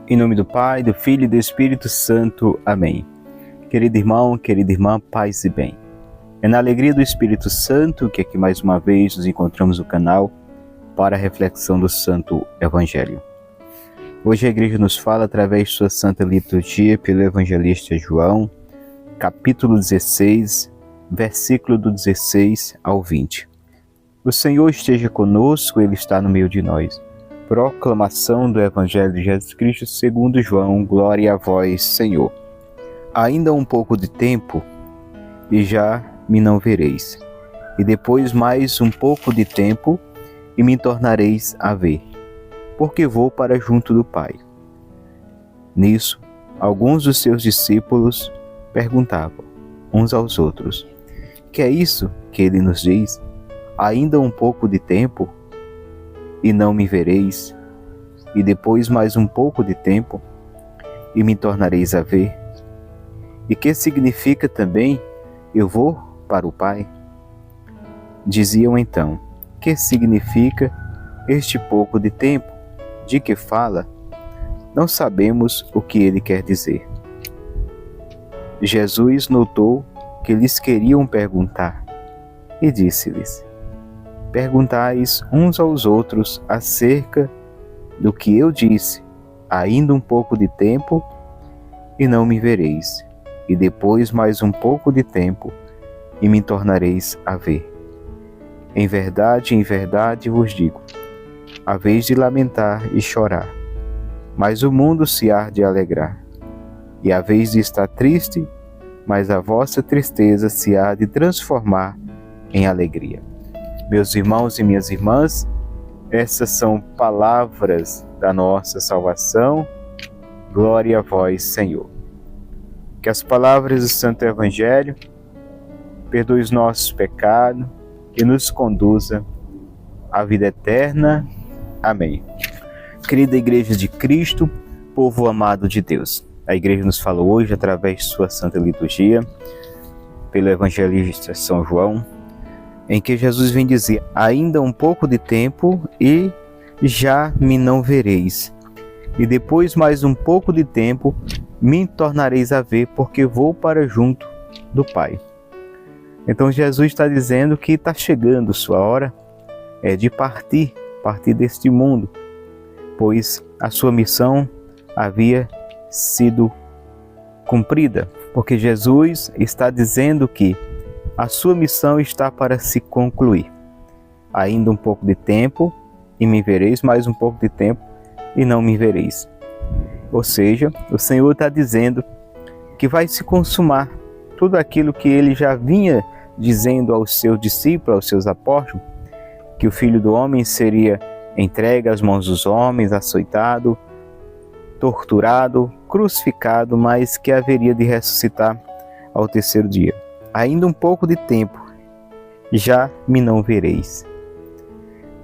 Em nome do Pai, do Filho e do Espírito Santo. Amém. Querido irmão, querida irmã, paz e bem. É na alegria do Espírito Santo que aqui mais uma vez nos encontramos no canal para a reflexão do Santo Evangelho. Hoje a Igreja nos fala através de sua Santa Liturgia pelo Evangelista João, capítulo 16, versículo do 16 ao 20. O Senhor esteja conosco, Ele está no meio de nós. Proclamação do Evangelho de Jesus Cristo segundo João. Glória a vós, Senhor. Ainda um pouco de tempo, e já me não vereis. E depois mais um pouco de tempo, e me tornareis a ver, porque vou para junto do Pai. Nisso, alguns dos seus discípulos perguntavam uns aos outros: que é isso que ele nos diz? Ainda um pouco de tempo, e não me vereis, e depois mais um pouco de tempo, e me tornareis a ver? E que significa também, eu vou para o Pai? Diziam então, que significa este pouco de tempo? De que fala? Não sabemos o que ele quer dizer. Jesus notou que lhes queriam perguntar, e disse-lhes: perguntais uns aos outros acerca do que eu disse, ainda um pouco de tempo, e não me vereis, e depois mais um pouco de tempo, e me tornareis a ver. Em verdade vos digo, haveis de lamentar e chorar, mas o mundo se há de alegrar. E haveis de estar triste, mas a vossa tristeza se há de transformar em alegria. Meus irmãos e minhas irmãs, essas são palavras da nossa salvação. Glória a vós, Senhor. Que as palavras do Santo Evangelho perdoem os nossos pecados e nos conduza à vida eterna. Amém. Querida Igreja de Cristo, povo amado de Deus, a Igreja nos fala hoje através de sua Santa Liturgia, pelo Evangelista São João, em que Jesus vem dizer: ainda um pouco de tempo e já me não vereis, e depois mais um pouco de tempo me tornareis a ver, porque vou para junto do Pai. Então Jesus está dizendo que está chegando sua hora de partir deste mundo, pois a sua missão havia sido cumprida, porque Jesus está dizendo que a sua missão está para se concluir. Ainda um pouco de tempo e me vereis, mais um pouco de tempo e não me vereis. Ou seja, o Senhor está dizendo que vai se consumar tudo aquilo que ele já vinha dizendo aos seus discípulos, aos seus apóstolos, que o Filho do Homem seria entregue às mãos dos homens, açoitado, torturado, crucificado, mas que haveria de ressuscitar ao terceiro dia. Ainda um pouco de tempo, já me não vereis.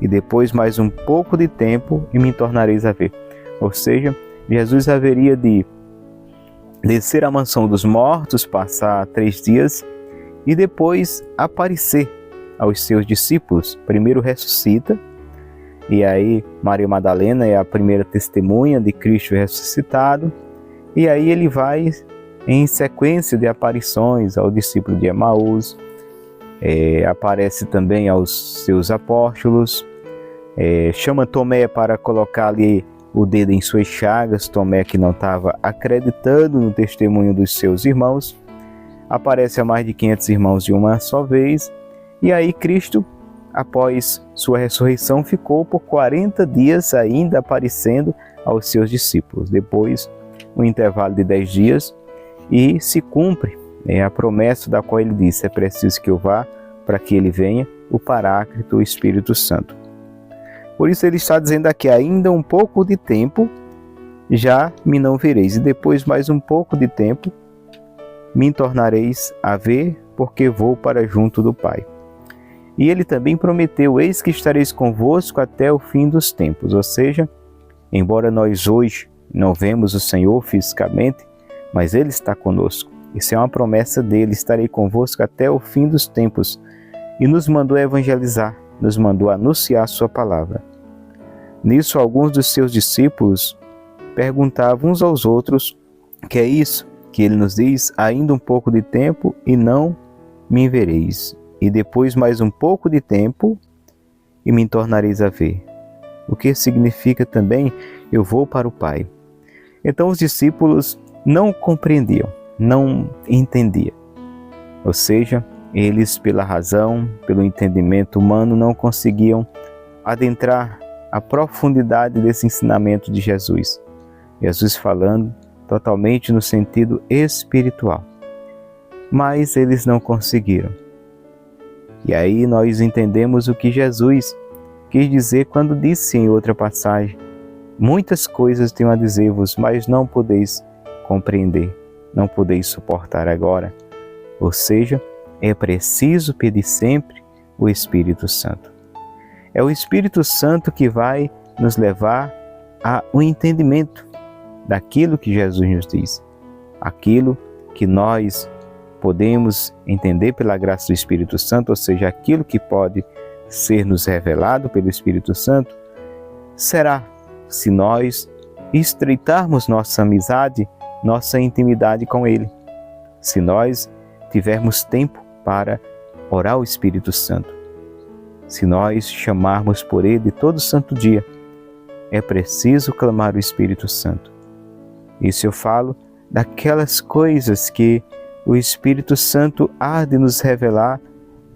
E depois mais um pouco de tempo, e me tornareis a ver. Ou seja, Jesus haveria de descer à mansão dos mortos, passar 3 dias, e depois aparecer aos seus discípulos. Primeiro ressuscita, e aí Maria Madalena é a primeira testemunha de Cristo ressuscitado, e aí ele vai em sequência de aparições ao discípulo de Emaús, aparece também aos seus apóstolos, chama Tomé para colocar ali o dedo em suas chagas, Tomé que não estava acreditando no testemunho dos seus irmãos, aparece a mais de 500 irmãos de uma só vez, e aí Cristo, após sua ressurreição, ficou por 40 dias ainda aparecendo aos seus discípulos. Depois, um intervalo de 10 dias, e se cumpre a promessa da qual ele disse: é preciso que eu vá para que ele venha, o Paráclito, o Espírito Santo. Por isso ele está dizendo aqui: ainda um pouco de tempo, já me não vereis, e depois mais um pouco de tempo, me tornareis a ver, porque vou para junto do Pai. E ele também prometeu: eis que estareis convosco até o fim dos tempos. Ou seja, embora nós hoje não vemos o Senhor fisicamente, mas Ele está conosco. Isso é uma promessa dele: estarei convosco até o fim dos tempos. E nos mandou evangelizar, nos mandou anunciar a sua palavra. Nisso, alguns dos seus discípulos perguntavam uns aos outros: que é isso que ele nos diz? Ainda um pouco de tempo e não me vereis, e depois mais um pouco de tempo e me tornareis a ver. O que significa também: eu vou para o Pai. Então os discípulos não compreendiam, não entendiam. Ou seja, eles, pela razão, pelo entendimento humano, não conseguiam adentrar a profundidade desse ensinamento de Jesus. Jesus falando totalmente no sentido espiritual. Mas eles não conseguiram. E aí nós entendemos o que Jesus quis dizer quando disse em outra passagem: muitas coisas tenho a dizer-vos, mas não podeis compreender, não podeis suportar agora. Ou seja, é preciso pedir sempre o Espírito Santo. É o Espírito Santo que vai nos levar ao entendimento daquilo que Jesus nos diz, aquilo que nós podemos entender pela graça do Espírito Santo, ou seja, aquilo que pode ser nos revelado pelo Espírito Santo, será se nós estreitarmos nossa amizade, nossa intimidade com Ele, se nós tivermos tempo para orar ao Espírito Santo, se nós chamarmos por Ele todo santo dia. É preciso clamar o Espírito Santo. Isso eu falo daquelas coisas que o Espírito Santo há de nos revelar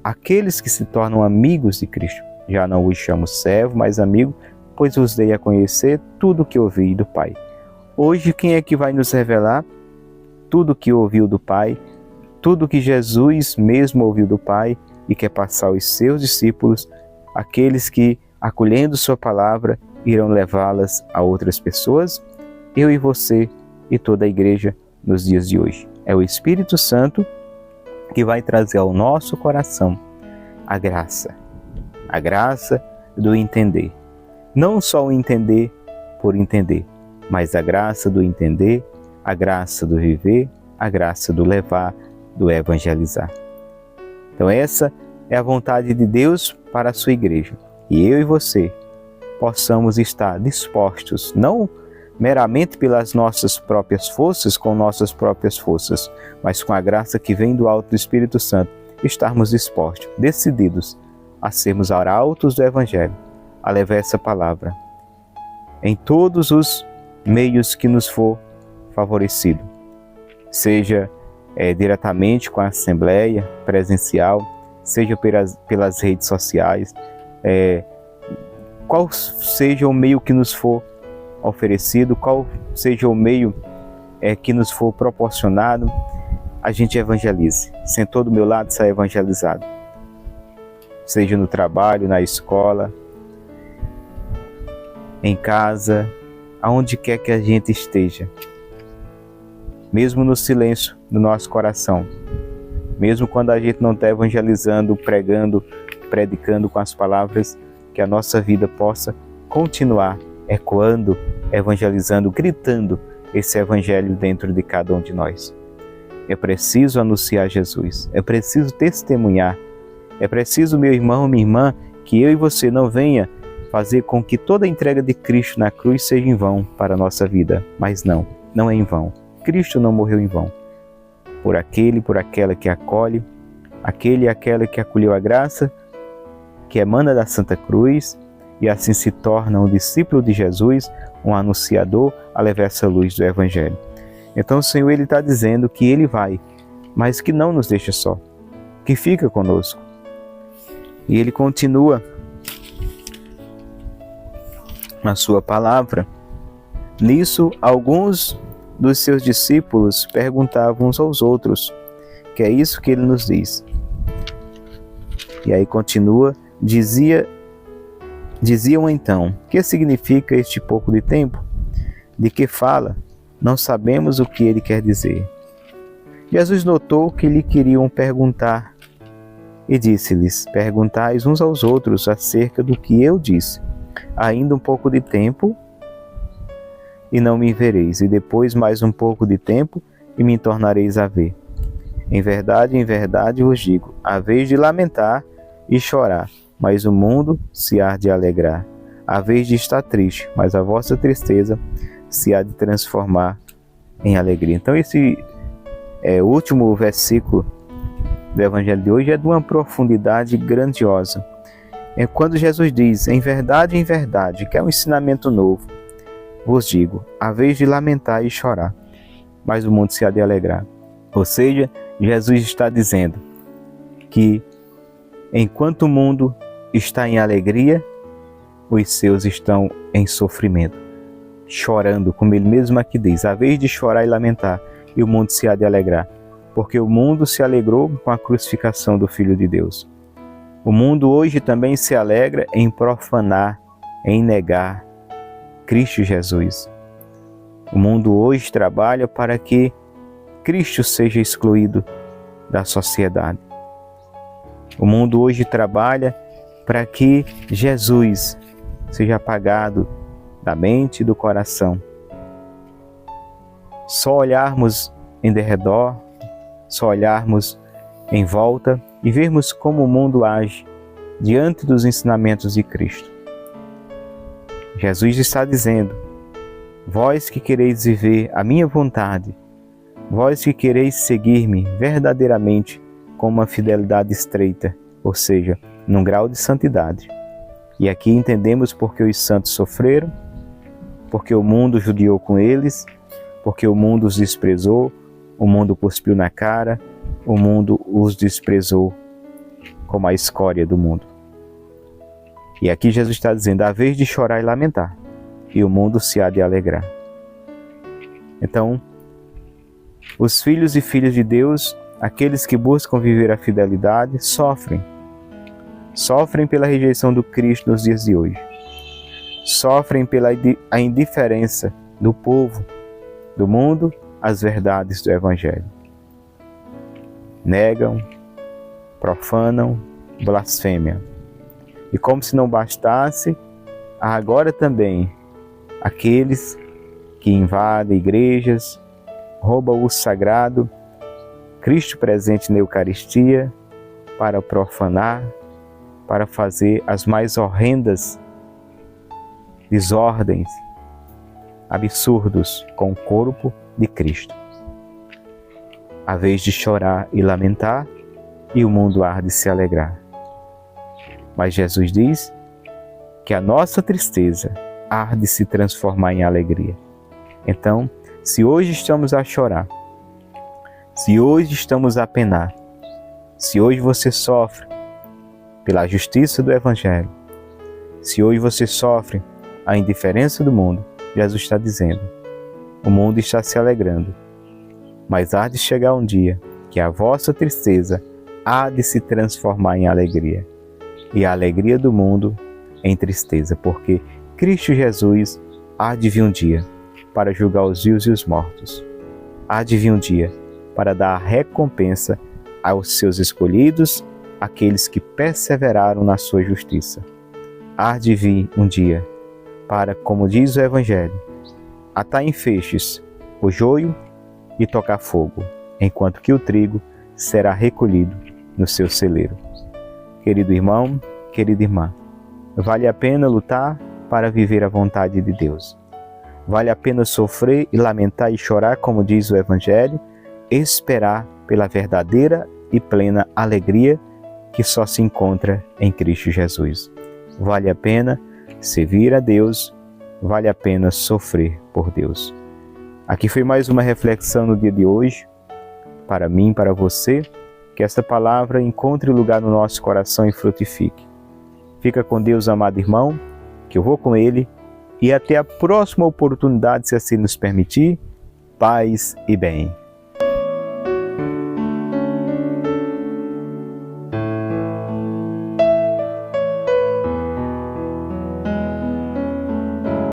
àqueles que se tornam amigos de Cristo. Já não os chamo servo, mas amigo, pois os dei a conhecer tudo o que ouvi do Pai. Hoje, quem é que vai nos revelar tudo o que ouviu do Pai, tudo o que Jesus mesmo ouviu do Pai e quer passar aos seus discípulos, aqueles que, acolhendo sua palavra, irão levá-las a outras pessoas? Eu e você e toda a igreja nos dias de hoje. É o Espírito Santo que vai trazer ao nosso coração a graça do entender. Não só o entender por entender, mas a graça do entender, a graça do viver, a graça do levar, do evangelizar. Então essa é a vontade de Deus para a sua igreja. E eu e você possamos estar dispostos, não meramente pelas nossas próprias forças, com nossas próprias forças, mas com a graça que vem do alto do Espírito Santo, estarmos dispostos, decididos a sermos arautos do Evangelho, a levar essa palavra em todos os meios que nos for favorecido, seja diretamente com a Assembleia presencial, seja pelas redes sociais, qual seja o meio que nos for oferecido, qual seja o meio que nos for proporcionado, a gente evangelize. Sentou do meu lado, sai evangelizado. Seja no trabalho, na escola, em casa, aonde quer que a gente esteja. Mesmo no silêncio do nosso coração, mesmo quando a gente não está evangelizando, pregando, predicando com as palavras, que a nossa vida possa continuar ecoando, evangelizando, gritando esse evangelho dentro de cada um de nós. É preciso anunciar Jesus, é preciso testemunhar, é preciso, meu irmão, minha irmã, que eu e você não venha fazer com que toda a entrega de Cristo na cruz seja em vão para a nossa vida, mas não é em vão. Cristo não morreu em vão. Por aquele, por aquela que acolhe, aquele e aquela que acolheu a graça, que emana da Santa Cruz, e assim se torna um discípulo de Jesus, um anunciador a levar essa luz do Evangelho. Então o Senhor está dizendo que Ele vai, mas que não nos deixa só, que fica conosco. E Ele continua na sua palavra. Nisso, alguns dos seus discípulos perguntavam uns aos outros, que é isso que Ele nos diz. E aí continua, diziam então: que significa este pouco de tempo? De que fala? Não sabemos o que ele quer dizer. Jesus notou que lhe queriam perguntar e disse-lhes: perguntais uns aos outros acerca do que eu disse. Ainda um pouco de tempo e não me vereis, e depois mais um pouco de tempo e me tornareis a ver. Em verdade vos digo, há vez de lamentar e chorar, mas o mundo se há de alegrar. Há vez de estar triste, mas a vossa tristeza se há de transformar em alegria. Então esse último versículo do Evangelho de hoje é de uma profundidade grandiosa. É quando Jesus diz, em verdade, que é um ensinamento novo, vos digo, há vez de lamentar e chorar, mas o mundo se há de alegrar. Ou seja, Jesus está dizendo que enquanto o mundo está em alegria, os seus estão em sofrimento, chorando, como ele mesmo aqui diz, há vez de chorar e lamentar, e o mundo se há de alegrar, porque o mundo se alegrou com a crucificação do Filho de Deus. O mundo hoje também se alegra em profanar, em negar Cristo Jesus. O mundo hoje trabalha para que Cristo seja excluído da sociedade. O mundo hoje trabalha para que Jesus seja apagado da mente e do coração. Só olharmos em derredor, só olharmos em volta e vermos como o mundo age diante dos ensinamentos de Cristo. Jesus está dizendo, vós que quereis viver a minha vontade, vós que quereis seguir-me verdadeiramente com uma fidelidade estreita, ou seja, num grau de santidade. E aqui entendemos porque os santos sofreram, porque o mundo judiou com eles, porque o mundo os desprezou, o mundo cuspiu na cara, o mundo os desprezou como a escória do mundo. E aqui Jesus está dizendo, há vez de chorar e lamentar, e o mundo se há de alegrar. Então, os filhos e filhas de Deus, aqueles que buscam viver a fidelidade, sofrem. Sofrem pela rejeição do Cristo nos dias de hoje. Sofrem pela indiferença do povo, do mundo, às verdades do Evangelho. Negam, profanam, blasfêmia. E como se não bastasse, há agora também aqueles que invadem igrejas, roubam o sagrado, Cristo presente na Eucaristia, para profanar, para fazer as mais horrendas desordens, absurdos com o corpo de Cristo. Há vez de chorar e lamentar, e o mundo há de se alegrar. Mas Jesus diz que a nossa tristeza há de se transformar em alegria. Então, se hoje estamos a chorar, se hoje estamos a penar, se hoje você sofre pela justiça do Evangelho, se hoje você sofre a indiferença do mundo, Jesus está dizendo, o mundo está se alegrando, mas há de chegar um dia que a vossa tristeza há de se transformar em alegria, e a alegria do mundo em tristeza, porque Cristo Jesus há de vir um dia para julgar os vivos e os mortos. Há de vir um dia para dar a recompensa aos seus escolhidos, aqueles que perseveraram na sua justiça. Há de vir um dia para, como diz o Evangelho, atar em feixes o joio e tocar fogo, enquanto que o trigo será recolhido no seu celeiro. Querido irmão, querida irmã, vale a pena lutar para viver a vontade de Deus. Vale a pena sofrer e lamentar e chorar, como diz o Evangelho, esperar pela verdadeira e plena alegria que só se encontra em Cristo Jesus. Vale a pena servir a Deus, vale a pena sofrer por Deus. Aqui foi mais uma reflexão no dia de hoje, para mim, para você, que esta palavra encontre lugar no nosso coração e frutifique. Fica com Deus, amado irmão, que eu vou com Ele, e até a próxima oportunidade, se assim nos permitir, paz e bem.